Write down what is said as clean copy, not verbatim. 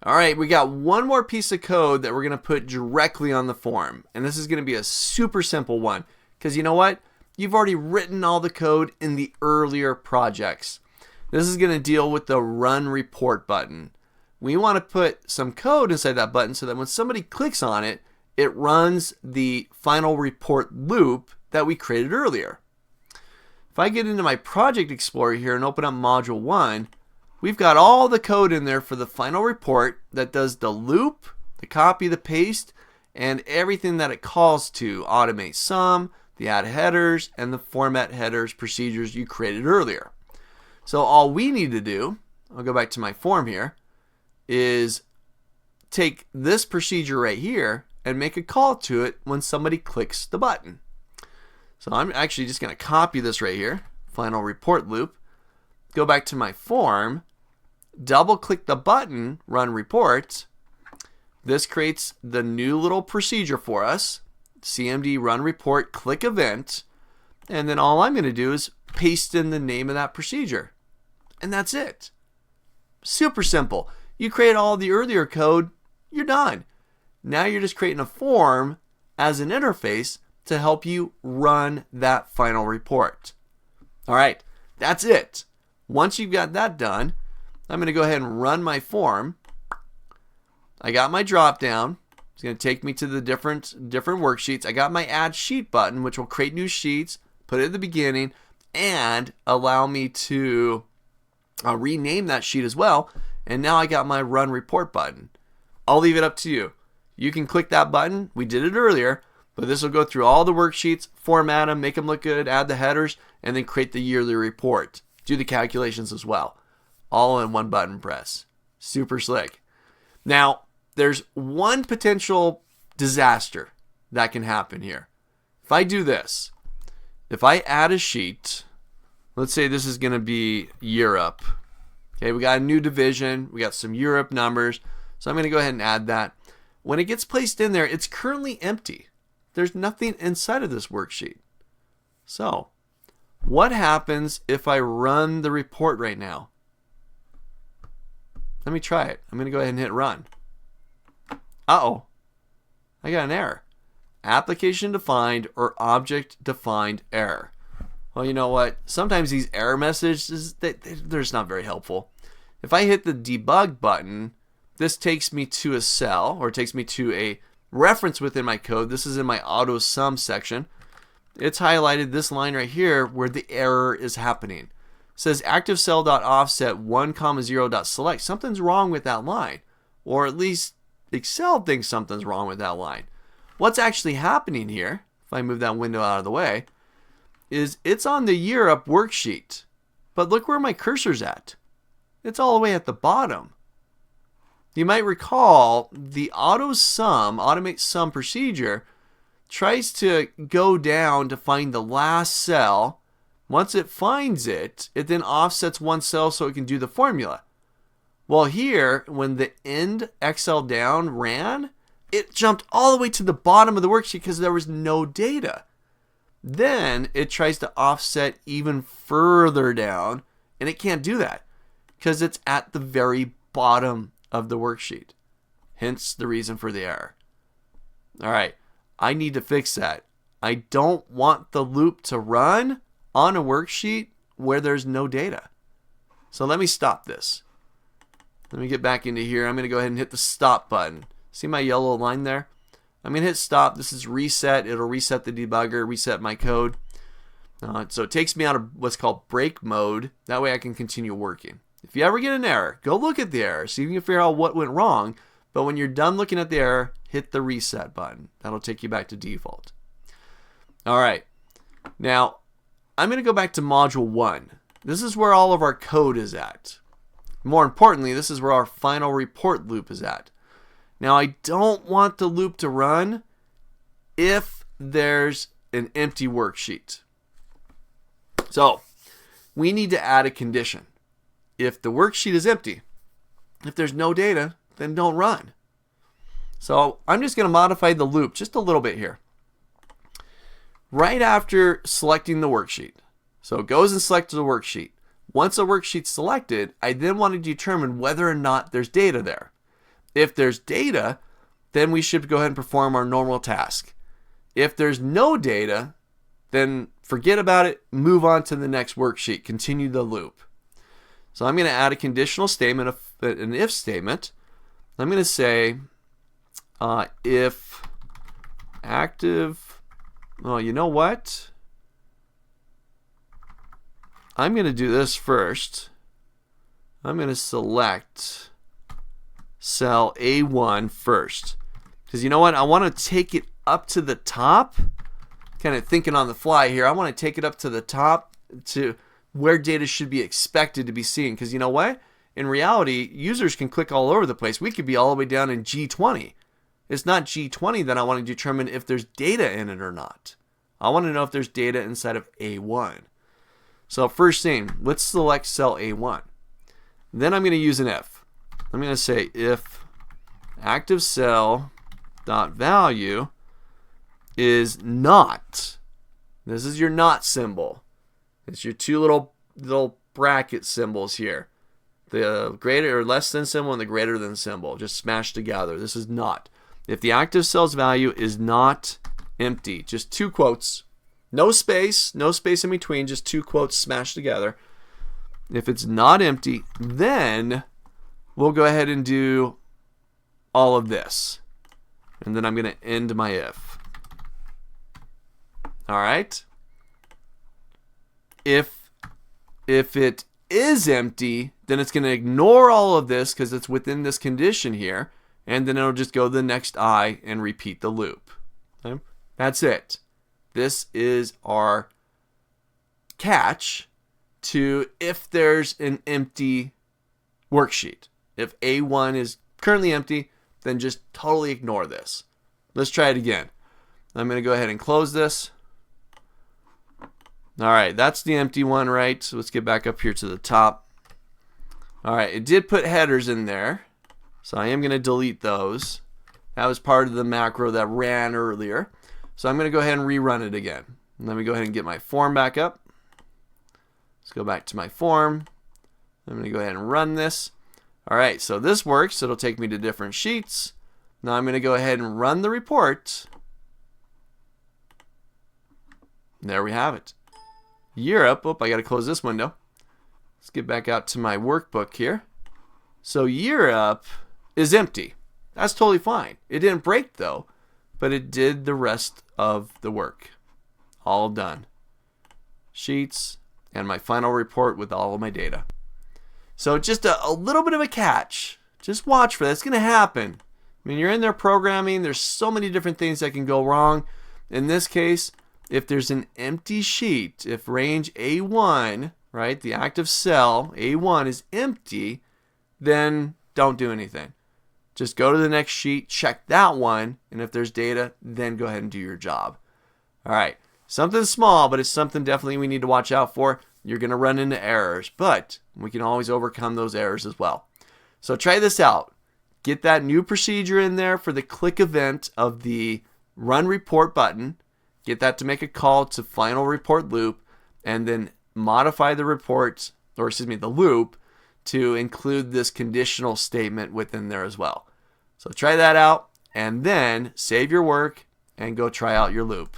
All right, we got one more piece of code that we're going to put directly on the form. And this is going to be a super simple one because you know what? You've already written all the code in the earlier projects. This is going to deal with the run report button. We want to put some code inside that button so that when somebody clicks on it, it runs the final report loop that we created earlier. If I get into my Project Explorer here and open up Module 1, we've got all the code in there for the final report that does the loop, the copy, the paste, and everything that it calls to automate sum, the add headers, and the format headers procedures you created earlier. So all we need to do, I'll go back to my form here, is take this procedure right here and make a call to it when somebody clicks the button. So I'm actually just going to copy this right here, final report loop, go back to my form, double click the button, run report. This creates the new little procedure for us, CMD run report, click event, and then all I'm going to do is paste in the name of that procedure. And that's it. Super simple. You create all the earlier code, you're done. Now you're just creating a form as an interface to help you run that final report. All right, that's it. Once you've got that done, I'm going to go ahead and run my form. I got my drop down. It's going to take me to the different worksheets. I got my add sheet button, which will create new sheets, put it at the beginning, and allow me to rename that sheet as well. And now I got my run report button. I'll leave it up to you. You can click that button. We did it earlier, but this will go through all the worksheets, format them, make them look good, add the headers, and then create the yearly report. Do the calculations as well. All in one button press. Super slick. Now, there's one potential disaster that can happen here. If I do this, if I add a sheet, let's say this is going to be Europe. Okay, we got a new division. We got some Europe numbers. So I'm going to go ahead and add that. When it gets placed in there, it's currently empty. There's nothing inside of this worksheet. So, what happens if I run the report right now? Let me try it. I'm going to go ahead and hit run. Uh-oh. I got an error. Application defined or object defined error. Well, you know what? Sometimes these error messages, they're just not very helpful. If I hit the debug button, this takes me to a cell, or it takes me to a reference within my code. This is in my auto sum section. It's highlighted this line right here where the error is happening. It says active cell.offset 1,0.select. Something's wrong with that line. Or at least Excel thinks something's wrong with that line. What's actually happening here, if I move that window out of the way, is it's on the year up worksheet. But look where my cursor's at. It's all the way at the bottom. You might recall the automate sum procedure tries to go down to find the last cell. Once it finds it, it then offsets one cell so it can do the formula. Well, here, when the end XL down ran, it jumped all the way to the bottom of the worksheet because there was no data. Then it tries to offset even further down, and it can't do that because it's at the very bottom of the worksheet. Hence the reason for the error. All right, I need to fix that. I don't want the loop to run on a worksheet where there's no data. So let me stop this. Let me get back into here. I'm going to go ahead and hit the stop button. See my yellow line there? I'm going to hit stop. This is reset. It'll reset the debugger, reset my code. So it takes me out of what's called break mode. That way I can continue working. If you ever get an error, go look at the error. See if you can figure out what went wrong. But when you're done looking at the error, hit the reset button. That'll take you back to default. All right. Now, I'm going to go back to Module 1. This is where all of our code is at. More importantly, this is where our final report loop is at. Now, I don't want the loop to run if there's an empty worksheet. So, we need to add a condition. If the worksheet is empty, if there's no data, then don't run. So, I'm just going to modify the loop just a little bit here. Right after selecting the worksheet. So, it goes and selects the worksheet. Once a worksheet's selected, I then want to determine whether or not there's data there. If there's data, then we should go ahead and perform our normal task. If there's no data, then forget about it, move on to the next worksheet, continue the loop. So I'm going to add a conditional statement, an if statement. I'm going to say if active, well, you know what? I'm going to do this first. I'm going to select cell A1 first. Because you know what? I want to take it up to the top. Kind of thinking on the fly here. I want to take it up to the top to where data should be expected to be seen. Because you know what? In reality, users can click all over the place. We could be all the way down in G20. It's not G20 that I want to determine if there's data in it or not. I want to know if there's data inside of A1. So first thing, let's select cell A1. Then I'm going to use an if. I'm going to say if active cell dot value is not. This is your not symbol. It's your two little bracket symbols here. The greater or less than symbol and the greater than symbol just smashed together. This is not. If the active cell's value is not empty, just two quotes, no space in between, just two quotes smashed together. If it's not empty, then we'll go ahead and do all of this. And then I'm going to end my if. All right. If it is empty, then it's going to ignore all of this because it's within this condition here. And then it'll just go to the next I and repeat the loop. Okay? That's it. This is our catch to if there's an empty worksheet. If A1 is currently empty, then just totally ignore this. Let's try it again. I'm going to go ahead and close this. All right, that's the empty one, right? So let's get back up here to the top. All right, it did put headers in there, so I am going to delete those. That was part of the macro that ran earlier. So I'm going to go ahead and rerun it again. Let me go ahead and get my form back up. Let's go back to my form. I'm going to go ahead and run this. All right, so this works. It'll take me to different sheets. Now I'm going to go ahead and run the report. There we have it. Europe. Oh, I got to close this window. Let's get back out to my workbook here. So Europe is empty. That's totally fine. It didn't break though, but it did the rest of the work. All done. Sheets and my final report with all of my data. So just a little bit of a catch. Just watch for that. It's going to happen. When you're in there programming, there's so many different things that can go wrong. In this case, if there's an empty sheet, if range A1, right, the active cell A1 is empty, then don't do anything. Just go to the next sheet, check that one, and if there's data, then go ahead and do your job. All right, something small, but it's something definitely we need to watch out for. You're going to run into errors, but we can always overcome those errors as well. So try this out. Get that new procedure in there for the click event of the run report button. Get that to make a call to final report loop, and then modify the report, or excuse me, the loop to include this conditional statement within there as well. So try that out, and then save your work and go try out your loop.